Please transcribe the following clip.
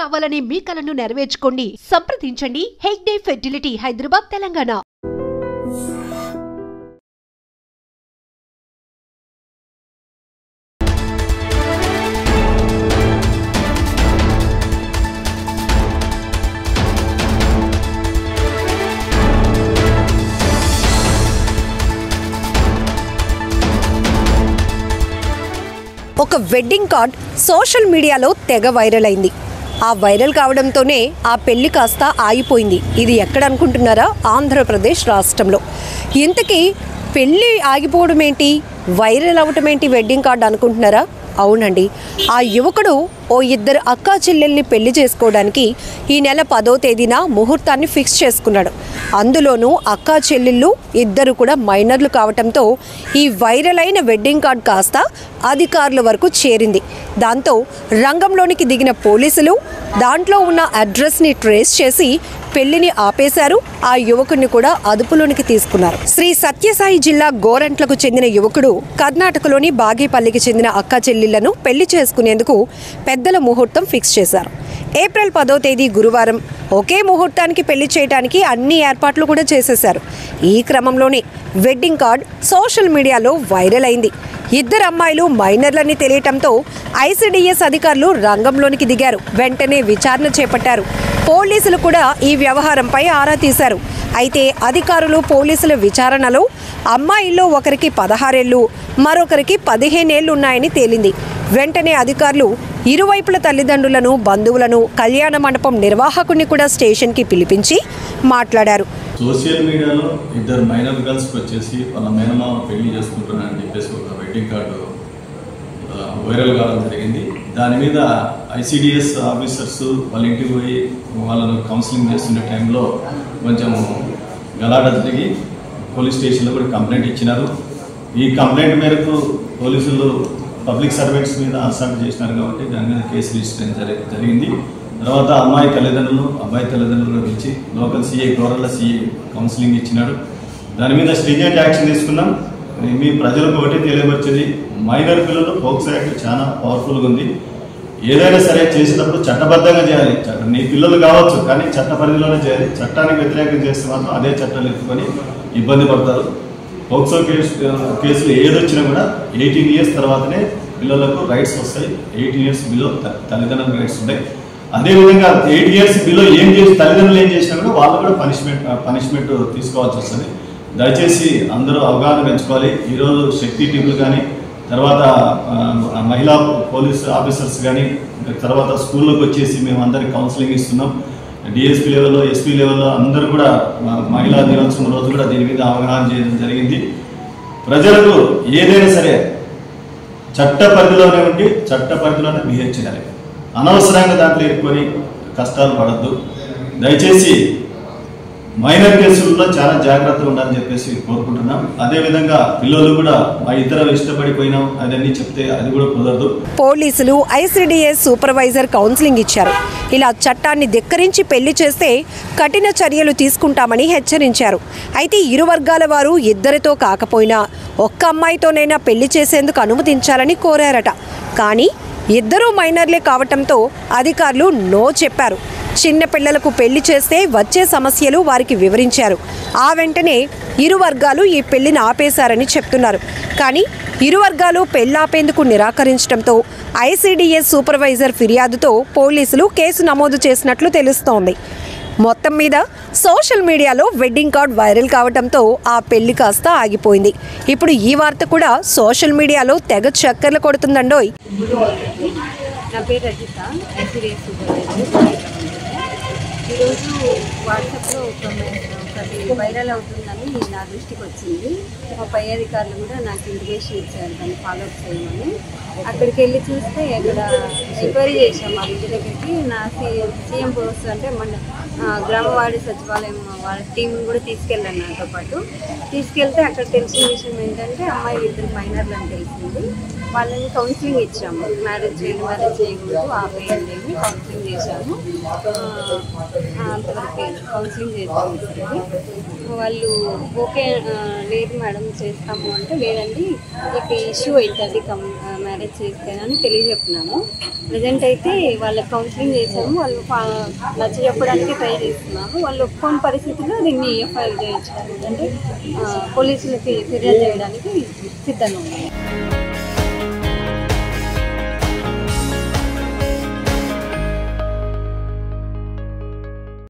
కావాలనే మీ కలను నెరవేర్చుకోండి. సంప్రదించండి హెగ్డే ఫెర్టిలిటీ, హైదరాబాద్, తెలంగాణ. ఒక వెడ్డింగ్ కార్డ్ సోషల్ మీడియాలో తెగ వైరల్ అయింది. ఆ వైరల్ కావడంతోనే ఆ పెళ్లి కాస్త ఆగిపోయింది. ఇది ఎక్కడ అనుకుంటున్నారా? ఆంధ్రప్రదేశ్ రాష్ట్రంలో. ఇంతకీ పెళ్లి ఆగిపోవడం ఏంటి, వైరల్ అవ్వటం ఏంటి వెడ్డింగ్ కార్డ్ అనుకుంటున్నారా? అవునండి, ఆ యువకుడు ఓ ఇద్దరు అక్కా చెల్లెల్ని పెళ్లి చేసుకోవడానికి ఈ నెల 10వ తేదీన ముహూర్తాన్ని ఫిక్స్ చేసుకున్నాడు. అందులోనూ అక్కా చెల్లెళ్ళు ఇద్దరు కూడా మైనర్లు కావటంతో ఈ వైరల్ అయిన వెడ్డింగ్ కార్డ్ కాస్త అధికారుల వరకు చేరింది. దాంతో రంగంలోనికి దిగిన పోలీసులు దాంట్లో ఉన్న అడ్రస్ని ట్రేస్ చేసి పెళ్లిని ఆపేశారు. ఆ యువకుడిని కూడా అదుపులోనికి తీసుకున్నారు. శ్రీ సత్యసాయి జిల్లా గోరంట్లకు చెందిన యువకుడు కర్ణాటకలోని బాగేపల్లికి చెందిన అక్కా చెల్లెళ్లను పెళ్లి చేసుకునేందుకు పెద్దల ముహూర్తం ఫిక్స్ చేశారు. ఏప్రిల్ 10వ తేదీ గురువారం ఒకే ముహూర్తానికి పెళ్లి చేయడానికి అన్ని ఏర్పాట్లు కూడా చేసేశారు. ఈ క్రమంలోనే వెడ్డింగ్ కార్డ్ సోషల్ మీడియాలో వైరల్ అయింది. ఇద్దరు అమ్మాయిలు మైనర్లని తెలియటంతో ఐసిడిఎస్ అధికారులు రంగంలోనికి దిగారు. వెంటనే విచారణ చేపట్టారు. పోలీసులు కూడా ఈ వ్యవహారంపై ఆరా తీశారు. అయితే అధికారులు పోలీసుల విచారణలో అమ్మాయిల్లో ఒకరికి 16 ఏళ్లు, మరొకరికి 15 ఏళ్లు ఉన్నాయని తేలింది. వెంటనే అధికారులు ఇరువైపుల తల్లిదండ్రులను, బంధువులను, కళ్యాణ మండపం నిర్వాహకుడిని కూడా స్టేషన్కి పిలిపించి మాట్లాడారు. సోషల్ మీడియాలో ఇద్దరు మైనర్ గర్ల్స్కి వచ్చేసి వాళ్ళ మేనమామ పెళ్లి చేసుకుంటున్నారని చెప్పేసి ఒక వెడ్డింగ్ కార్డు వైరల్ కావడం జరిగింది. దాని మీద ఐసిడిఎస్ ఆఫీసర్స్ వాళ్ళ ఇంటికి పోయి వాళ్ళను కౌన్సిలింగ్ చేస్తున్న టైంలో కొంచెం గలాట జరిగి పోలీస్ స్టేషన్లో కూడా కంప్లైంట్ ఇచ్చినారు. ఈ కంప్లైంట్ మేరకు పోలీసులు పబ్లిక్ సర్వెంట్స్ మీద అసాల్ట్ చేసినారు కాబట్టి దాని మీద కేసు రిజిస్టర్ జరిగింది. తర్వాత అమ్మాయి తల్లిదండ్రులు, అబ్బాయి తల్లిదండ్రులు పిలిచి లోకల్ సిఐ, గోరల్ల సిఐ కౌన్సిలింగ్ ఇచ్చినాడు. దాని మీద స్ట్రింజెంట్ యాక్షన్ తీసుకున్నాం. మీ ప్రజలకు ఒకటి తెలియవచ్చేది, మైనర్ పిల్లలు పోక్సో యాక్ట్ చాలా పవర్ఫుల్గా ఉంది. ఏదైనా సరే చేసినప్పుడు చట్టబద్ధంగా చేయాలి. నీ పిల్లలు కావచ్చు కానీ చట్ట పరిధిలోనే చేయాలి. చట్టానికి వ్యతిరేకంగా చేస్తే మాత్రం అదే చట్టాలు ఎత్తుకొని ఇబ్బంది పడతారు. పోక్సో కేసులు ఏదొచ్చినా కూడా 18 ఇయర్స్ తర్వాతనే పిల్లలకు రైట్స్ వస్తాయి. 18 ఇయర్స్ బిలో తల్లిదండ్రులకు రైట్స్ ఉంటాయి. అదేవిధంగా 8 ఇయర్స్ బిలో తల్లిదండ్రులు ఏం చేసినా కూడా వాళ్ళు కూడా పనిష్మెంట్ తీసుకోవాల్సి వస్తుంది. దయచేసి అందరూ అవగాహన పెంచుకోవాలి. ఈరోజు శక్తి టీములు కానీ, తర్వాత మహిళా పోలీస్ ఆఫీసర్స్ కానీ, తర్వాత స్కూల్లోకి వచ్చేసి మేము అందరికి కౌన్సిలింగ్ ఇస్తున్నాం. డిఎస్పీ లెవెల్లో, ఎస్పీ లెవెల్లో అందరూ కూడా మహిళా దినోత్సవం రోజు కూడా దీని మీద అవగాహన చేయడం జరిగింది. ప్రజలకు ఏదైనా సరే చట్ట పరిధిలోనే ఉండి చట్ట పరిధిలోనే బిహేవ్ చేయాలి. అనవసరంగా దాంట్లో ఇరుక్కొని కష్టాలు పడద్దు. దయచేసి మైనర్ కేసుల్లో చాలా జాగ్రత్తగా ఉండాలని చెప్పేసి కోరుకుంటున్నాం. అదేవిధంగా పిల్లలు కూడా మా ఇద్దరు ఇష్టపడిపోయినాం అదన్నీ చెప్తే అది కూడా కుదరదు. పోలీసులు ఐసిడిఎస్ సూపర్వైజర్ కౌన్సిలింగ్ ఇచ్చారు. ఇలా చట్టాన్ని ధిక్కరించి పెళ్లి చేస్తే కఠిన చర్యలు తీసుకుంటామని హెచ్చరించారు. అయితే ఇరు వర్గాల వారు ఇద్దరితో కాకపోయినా ఒక్క అమ్మాయితోనైనా పెళ్లి చేసేందుకు అనుమతించాలని కోరారట. కానీ ఇద్దరూ మైనర్లే కావటంతో అధికారులు నో చెప్పారు. చిన్న పిల్లలకు పెళ్లి చేస్తే వచ్చే సమస్యలు వారికి వివరించారు. ఆ వెంటనే ఇరు వర్గాలు ఈ పెళ్లిని ఆపేశారని చెప్తున్నారు. కానీ ఇరు వర్గాలు పెళ్లాపేందుకు నిరాకరించడంతో ఐసిడిఎస్ సూపర్వైజర్ ఫిర్యాదుతో పోలీసులు కేసు నమోదు చేసినట్లు తెలుస్తోంది. మొత్తం మీద సోషల్ మీడియాలో వెడ్డింగ్ కార్డ్ వైరల్ కావడంతో ఆ పెళ్లి కాస్త ఆగిపోయింది. ఇప్పుడు ఈ వార్త కూడా సోషల్ మీడియాలో తెగ చక్కర్లు కొడుతుందండోయ్. నా పేరు రజిత, ఐసిడిఎస్ సూపర్వైజర్. ఈరోజు వాట్సాప్లో ఒకటి వైరల్ అవుతుందని నా దృష్టికి వచ్చింది. మా పై అధికారులు కూడా నాకు ఇంటిమేషన్ ఇచ్చారు దాన్ని ఫాలోఅప్ చేయమని. అక్కడికి వెళ్ళి చూస్తే ఇక్కడ ఎంక్వైరీ చేసాం మా ఇంటి దగ్గరికి. నా సీఎం పోస్ట్ అంటే మన గ్రామవాడి సచివాలయం వాళ్ళ టీంని కూడా తీసుకెళ్ళాను. నాతో పాటు తీసుకెళ్తే అక్కడ తెలిసిన విషయం ఏంటంటే అమ్మాయిలు ఇద్దరు మైనర్లు అని తెలిసింది. వాళ్ళని కౌన్సిలింగ్ ఇచ్చాము. మ్యారేజ్ చేయకూడదు, ఆపేయండి అని కౌన్సిలింగ్ చేశాము. అంతవరకు కౌన్సిలింగ్ చేసాము. వాళ్ళు ఓకే లేదు మేడం చేస్తాము అంటే, లేదండి ఇక ఇష్యూ అవుతుంది మ్యారేజ్ మ్యారేజ్ చేస్తానని తెలియజెప్పినాము. ప్రజెంట్ అయితే వాళ్ళకి కౌన్సిలింగ్ చేసాము. వాళ్ళు నచ్చ చెప్పడానికి ట్రై చేస్తున్నాము. వాళ్ళు ఒప్పుకోని పరిస్థితుల్లో దీన్ని ఎఫ్ఐఆర్ చేయించడానికి అంటే పోలీసులకి ఫిర్యాదు చేయడానికి సిద్ధంగా ఉన్నాము.